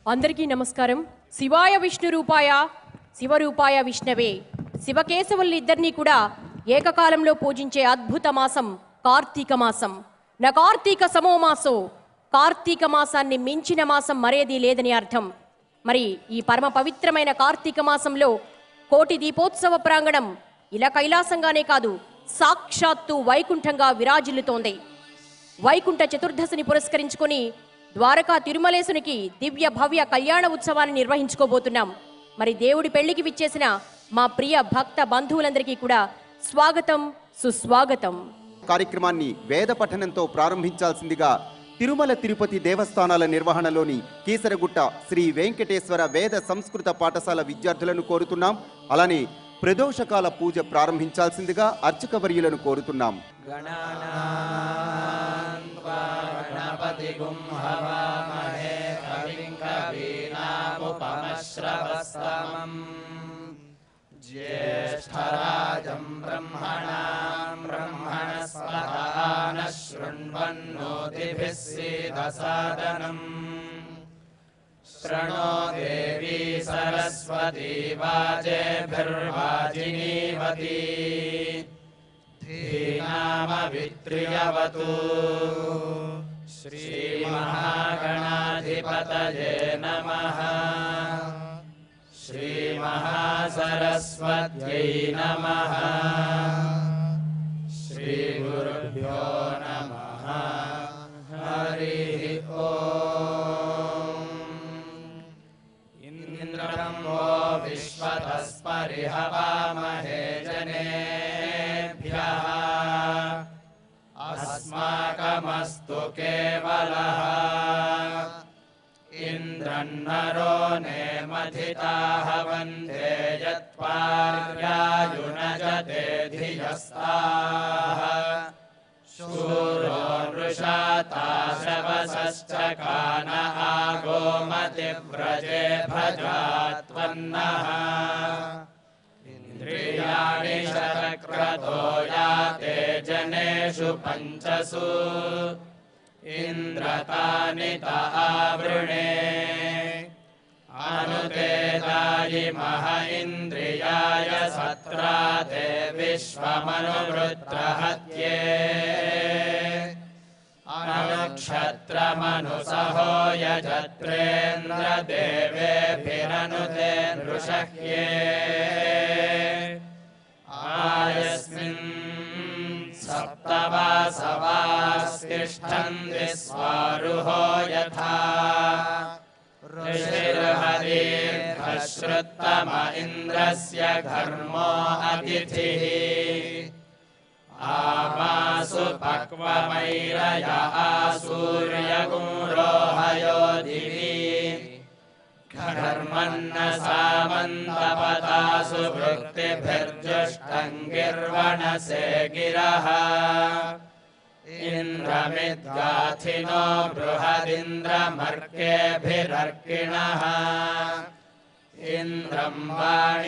అందరికీ నమస్కారం. శివాయ విష్ణు రూపాయ శివరూపాయ విష్ణవే శివకేశవులిద్దరినీ కూడా ఏకకాలంలో పూజించే అద్భుత మాసం కార్తీక మాసం. నా కార్తీక సమో మాసో, కార్తీక మాసాన్ని మించిన మాసం మరేది లేదని అర్థం. మరి ఈ పరమ పవిత్రమైన కార్తీక మాసంలో కోటి దీపోత్సవ ప్రాంగణం ఇలా కైలాసంగానే కాదు, సాక్షాత్తు వైకుంఠంగా విరాజిల్లుతోంది. వైకుంఠ చతుర్దశిని పురస్కరించుకొని ద్వారకా తిరుమలేశునికి దివ్య భవ్య కళ్యాణ ఉత్సవాన్ని నిర్వహించుకోబోతున్నాం. మరి దేవుడి పెళ్లికి విచ్చేసిన మా ప్రియ భక్త బంధువులందరికీ కూడా స్వాగతం, సుస్వాగతం. కార్యక్రమాన్ని వేద పఠనంతో ప్రారంభించాల్సిందిగా తిరుమల తిరుపతి దేవస్థానాల నిర్వహణలోని కీసరగుట్ట శ్రీ వెంకటేశ్వర వేద సంస్కృత పాఠశాల విద్యార్థులను కోరుతున్నాం. అలానే ప్రదోషకాల పూజ ప్రారంభించాల్సిందిగా అర్చకవర్యులను కోరుతున్నాం. ज्येष्ठराजं ब्रह्मणां ब्रह्मणस्पत नः शृण्वन्नोतिभिः सीदसादनम् शृणो देवी सरस्वती वाजेभिर्वाजिनीवती धीनामवित्र्यवतु श्रीमहागणाधिपतये नमः. श्रीमहासरस्वत्यै नमः. श्रीगुरुभ्यो नमः. हरिः ओम्. इन्द्रं वो विश्वतस्परिहवामहे जनेभ्यः अस्माकमस्तु केवलः. इन्द्रन्नरो नेमधिताः वन्दे यत्पार्यायुनजते धियस्ताः. शूरो नृषाता शवसश्च कान आगोमतिव्रजे भजात्वन्नः. इन्द्रियाणि शतक्रतो याते जनेषु पञ्चसु. इन्द्रतानि आवृणे अनुतेदायिमः इन्द्रियाय सत्राते विश्वमनुवृत्रहत्ये. अनुक्षत्रमनुसहो यजत्रेन्द्रदेवेभिरनुते नृषह्ये. आयस्मिन् सप्तवासवास्तिष्ठन्ति स्वारुहो यथा. ऋषिर्हरिर्हश्रुत्तम इन्द्रस्य घर्मो अतिथिः. आमासु पक्वमैरय आसूर्यगुंरोहयो दिवि. घर्मन्न सामन्तपतासु वृत्तिभिर्जुष्टङ्गिर्वणसे गिरः. इन्द्रमिद्गाथिनो बृहदिन्द्रमर्केभिरर्किणः. इन्द्रं वाणीरनुषता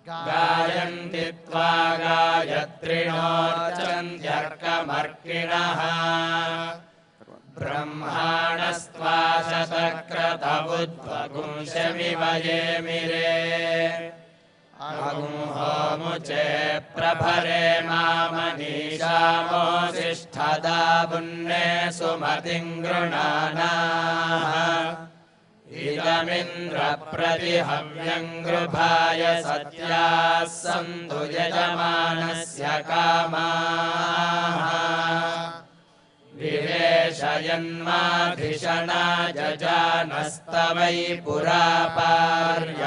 गायन्ति त्वा गायत्रिणोऽर्चन्त्यर्कमर्किणः. ब्रह्माणस्त्वा शतक्रतवुद्वगुंशमिव ये मिरे. अगुंहोमुचे प्रभरे मामनीषामोऽसिष्ठदा पुन्ने सुमतिं गृणानाः. इदमिन्द्रप्रतिहव्यं गृभाय सत्याः सन्तु यजमानस्य कामाः. विवेशयन्माधिषणा जजानस्तवै पुरा पार्यादिन्द्रमह्नः.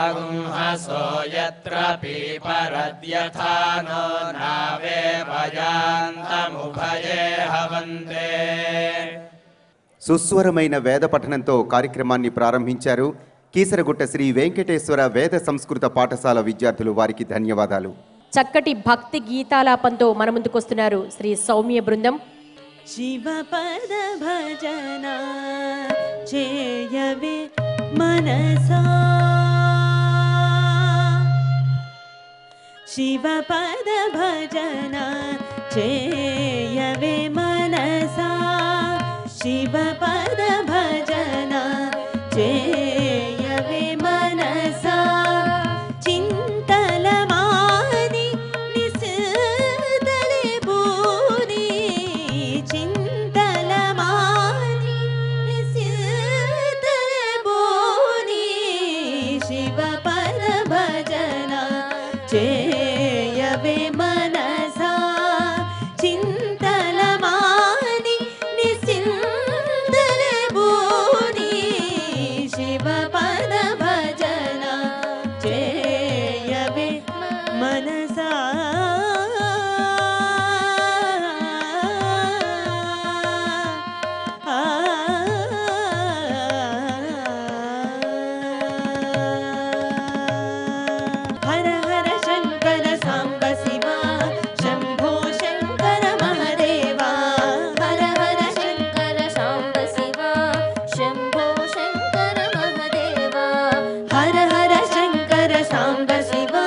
अगुंहसो यत्र पीपरद्यथा नो नावे वयान्तमुभये हवन्ते. సుస్వరమైన వేద పఠనంతో కార్యక్రమాన్ని ప్రారంభించారు కీసరగుట్ట శ్రీ వెంకటేశ్వర వేద సంస్కృత పాఠశాల విద్యార్థులు. వారికి ధన్యవాదాలు. చక్కటి భక్తి గీతాలాపంతో మన ముందుకొస్తున్నారు శ్రీ సౌమ్య బృందం. శివపద భజన చేయవే మనసా. शिवपद भजन चेयवे मनसा शिवपद भजन चेयवे मनसा चिन्तलमानि निसितले भूनि चिन्तलमानि निसितले भूनि शिवपद भजन चेयवे मनसा चिन्तलमानि निसितले भूनि शिवपद भजन चेयवे मनसा हर हर शंकर सांब शिवा शंभो शंकर महादेवा हर हर शंकर सांब शिवा शंभो शंकर महादेवा हर हर शंकर सांब शिवा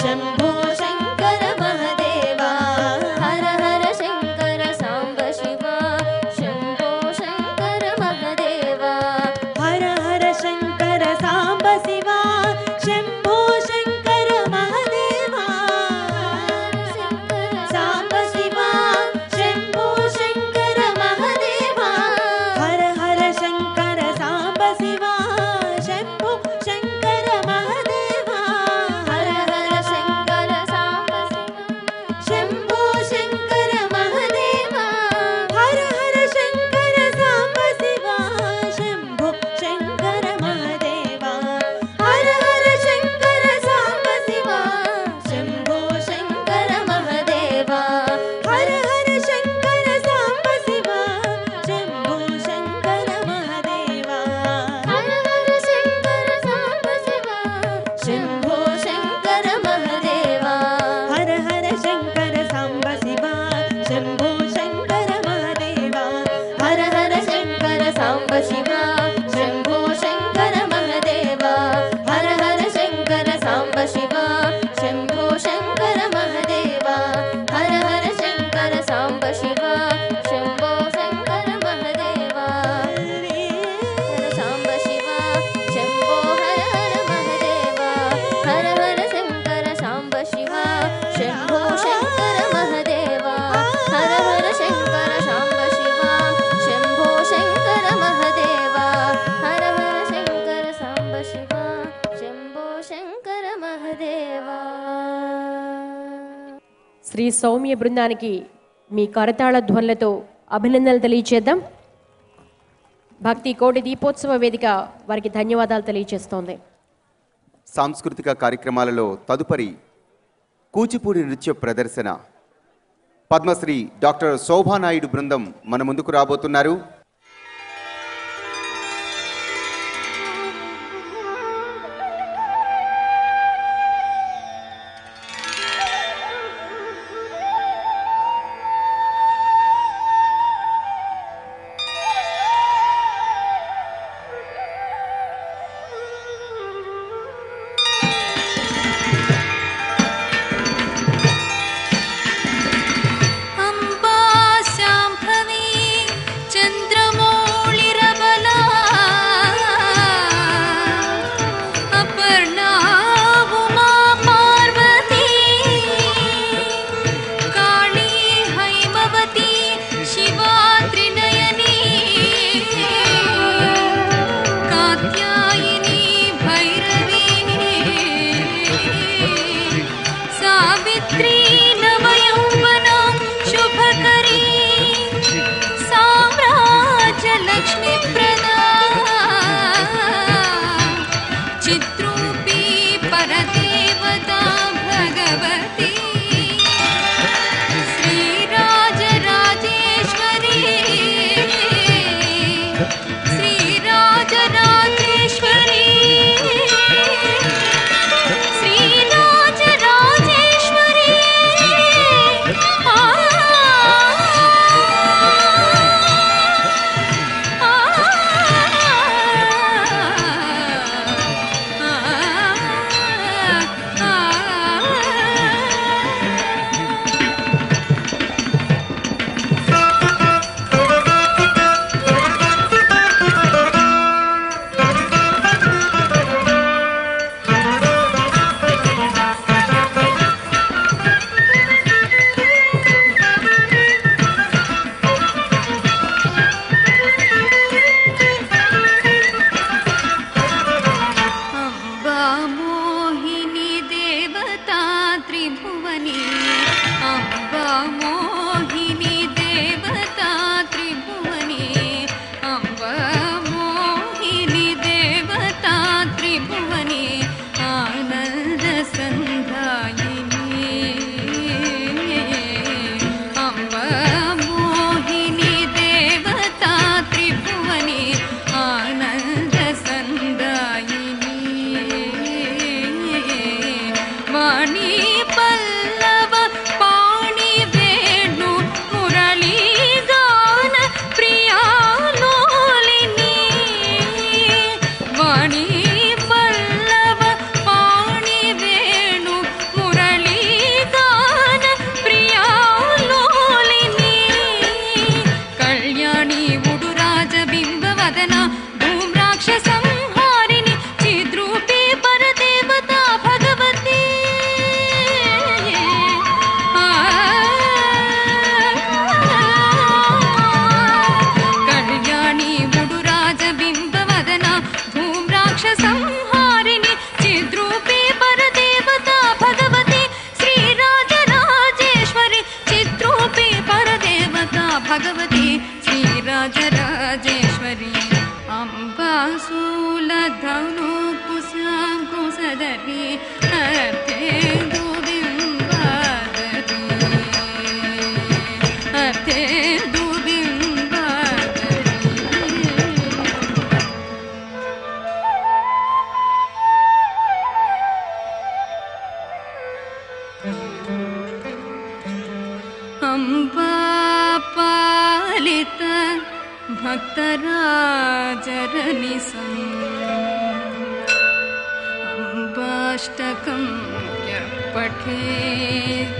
शंभो शंकर महादेवा हर हर शंकर सांब शिवा शंभो शंकर महादेवा हर हर शंकर सांब शिवा शंभो शंकर महादेवा सांब शिवा शंभो शंकर महादेवा हर हर शंकर सांब शिवा शंभो शंकर महादेवा हर हर शंकर सांब शिवा शंभो शंकर महादेवा हर हर शंकर सांब शिवा शंभो शंकर महादेवा हर हर शंकर सांब शिवा शंभो शंकर महादेवा हर हर शंकर सांब शिवा शंभो शंकर महादेवा हर हर शंकर सांब शिवा शंभो शंकर महादेवा हर हर शंकर सांब शिवा शंभो शंकर महादेवा हर हर शंकर सांब शिवा शंभो शंकर महादेवा हर हर शंकर सांब शिवा शंभो शंकर महादेवा हर हर शंकर सांब शिवा शंभो शंकर महादेवा सांब शिवा शंभो हर हर महादेवा हर हर शंकर सांब शिवा शंभो शंकर महादेवा हर हर शंकर सांब शिवा शंभो शंकर महादेवा हर हर शंकर सांब शिवा शंभो शंकर महादेवा శ్రీ సౌమ్య బృందానికి మీ కరతాళ ధ్వనులతో అభినందనలు తెలియచేద్దాం. భక్తి కోటి దీపోత్సవ వేదిక వారికి ధన్యవాదాలు తెలియజేస్తోంది. సాంస్కృతిక కార్యక్రమాలలో తదుపరి కూచిపూడి నృత్య ప్రదర్శన. పద్మశ్రీ డాక్టర్ శోభానాయుడు బృందం మన ముందుకు రాబోతున్నారు. अम्बा शाम्भवी चन्द्र मोहिनी देवता त्रिभुवने अम्बा मोहिनी देवता त्रिभुवने आनंद संधायिनी अम्बा मोहिनी देवता त्रिभुवने आनंद संधायिनी वाणी पल्लव पाणि वेणु मुरली गान प्रिया लोलिनी वाणी पल्लव पाणि वेणु मुरली गान प्रिया लोलिनी कल्याणी उडुराज बिंब वदना धूम्राक्ष संहारिणी चिद्रूपी परदेवता भगवती कल्याणी मुडुराज बिंब वदना धूम्राक्ष संहारिणी चिद्रूपी परदेवता भगवती श्रीराजराजेश्वरी चिद्रूपी परदेवता भगवती श्रीराजराजेश्वरी अम्बा शूलधनु कुसदरी अर्थे दुबिंबादरी अर्थे दुबिंबादरी अम्बा पालित भक्तराजरनि अम्बाष्टकं यः पठेत्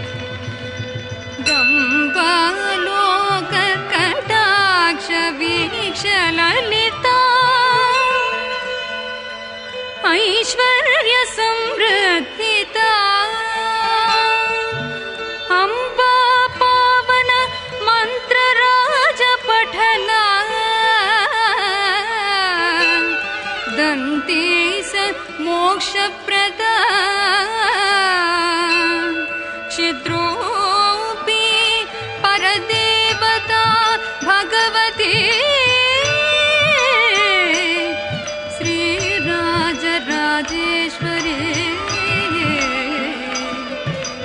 गम्बालोककटाक्ष वीक्षललिता ऐश्वर्य समृद्धिता अम्बा पावन मंत्र राज पठना दन्तेश मोक्ष प्रदा क्षिद्रोपी परदेवता भगवती श्रीराजराजेश्वरी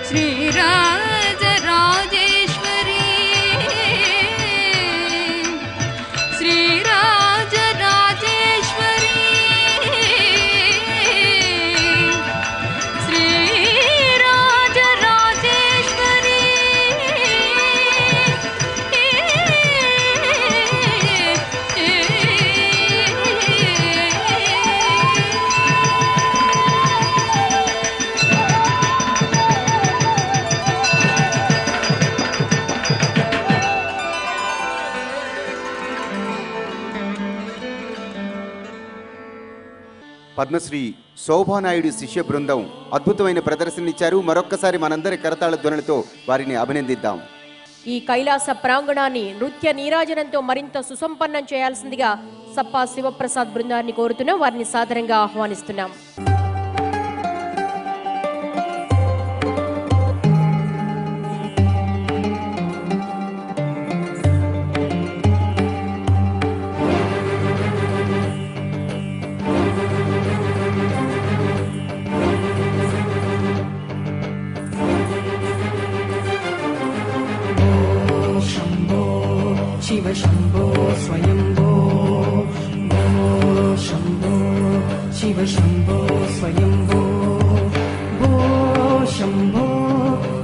श्रीराजराजेश्वरी श्रीराजराजेश्वरी श्रीराजराजेश्वरी పద్మశ్రీ శోభానాయుడు శిష్య బృందం అద్భుతమైన ప్రదర్శననిచ్చారు. మరొక్కసారి మనందరి కరతాళ ధ్వనులతో వారిని అభినందిద్దాం. ఈ కైలాస ప్రాంగణాన్ని నృత్య నీరాజనంతో మరింత సుసంపన్నం చేయాల్సిందిగా సప్పా శివప్రసాద్ బృందాన్ని కోరుతున్నాం. వారిని సాదరంగా ఆహ్వానిస్తున్నాం. शिव शंभो स्वयंभो भो शंभो शिव शंभो स्वयंभो भो शंभो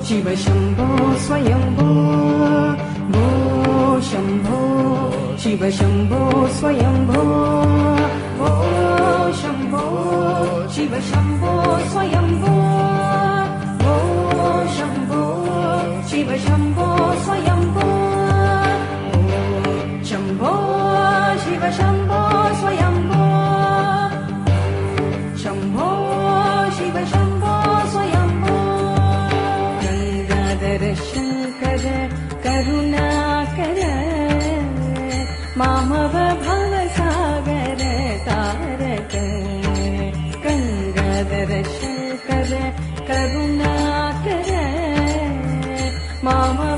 शिव शंभो स्वयंभो भो शंभो शिव शंभो स्वयंभो भो शंभो शिव शंभो स्वयंभो भो शंभो शिव शंभो स्वयंभो शंभो शिव शंभो स्वयंभो शंभो शिव शंभो स्वयंभो गंगाधर शंकर करुणाकर मामव भवसागर तारक गंगाधर शंकर करुणाकर मामव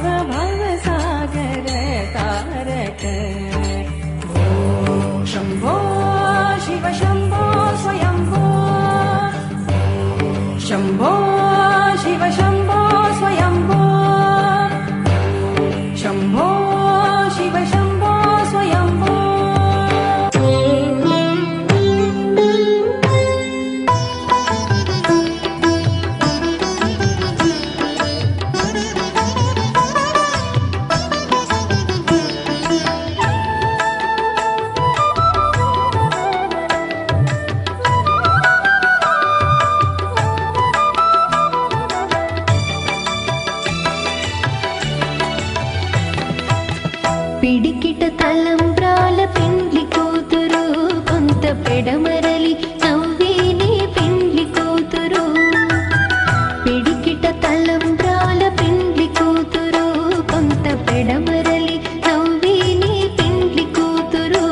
తలంబ్రాల పెండ్లి కూతురు కొంత పెడమరలి నవ్వేనే పెండ్లి కూతురు పిడికిట తలంబ్రాల పెండ్లి కూతురు కొంత పెడమరలి నవ్వేనే పెండ్లి కూతురు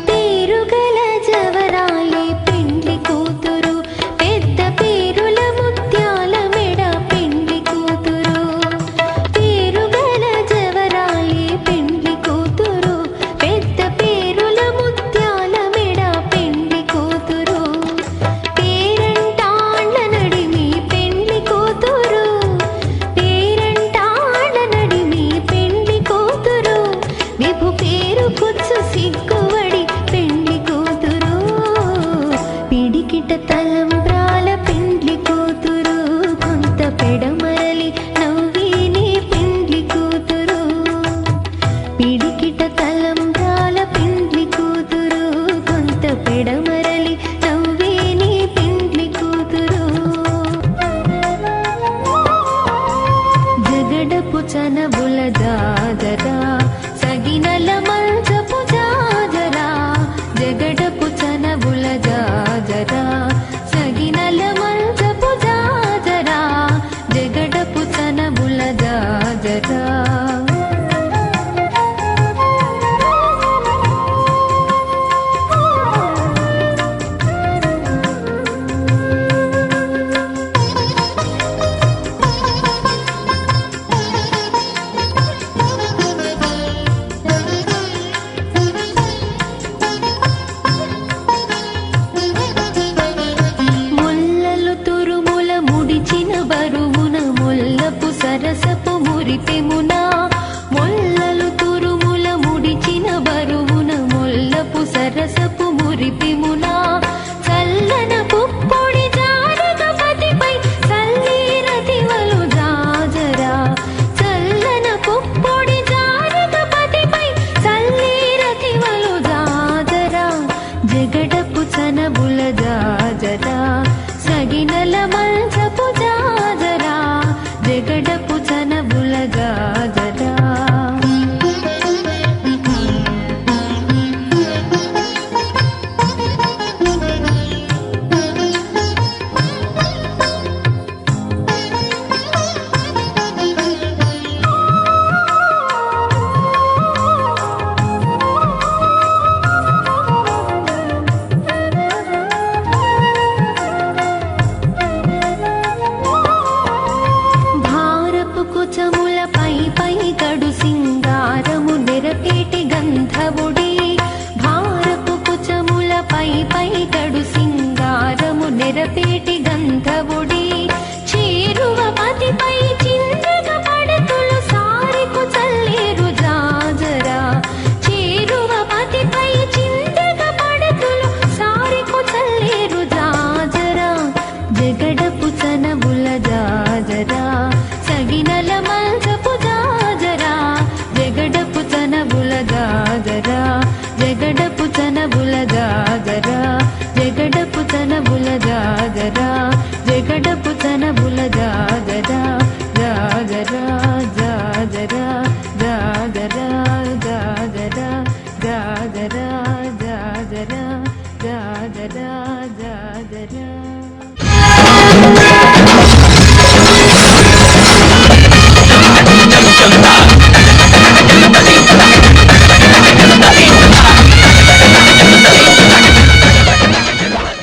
పేరుగల జవరాలే పెండ్లి కూతురు పెద్ద పేరుల ముత్యాల మెడ పెండ్లి కూతురు పేరుగల జవరాలే పెండ్లి కూతురు పెద్ద పేరుల ముత్యాల మెడ పెండ్లి కూతురు పేరంటాళ్ళ నడిమి పెండ్లి కూతురు పేరంటాళ్ళ నడిమి పెండ్లి కూతురు విభు పేరు కుచ్చు సిగ్గువడి పెండ్లి కూతురు పిడికిట తలంబ్రాల పెండ్లి కూతురు కొంత పెడమరలి నవ్వేనే పెండ్లి కూతురు పిడికిట తలంబ్రాల పెండ్లి కూతురు కొంత పెడమరలి నవ్వేనే పెండ్లి కూతురు జగడపు చనబుల జాజరా సగినల మంచపు జాజరా జగడపు చనబుల జాజరా సగినల మంచపు జాజరా జగడపు చనబుల జాజరా ముల్లలు తురుముల ముడిచిన బరువున ముల్లపు సరసపు మురిపెమున ముల్లలు తురుముల ముడిచిన బరువున ముల్లపు సరసపు మురిపెమున చల్లన పుప్పొడి జానగపతిపై చల్లీరతివలు జాజరా చల్లన పుప్పొడి జానగపతిపై చల్లీరతివలు జాజరా జగడపు చనబుల జాజరా సగినల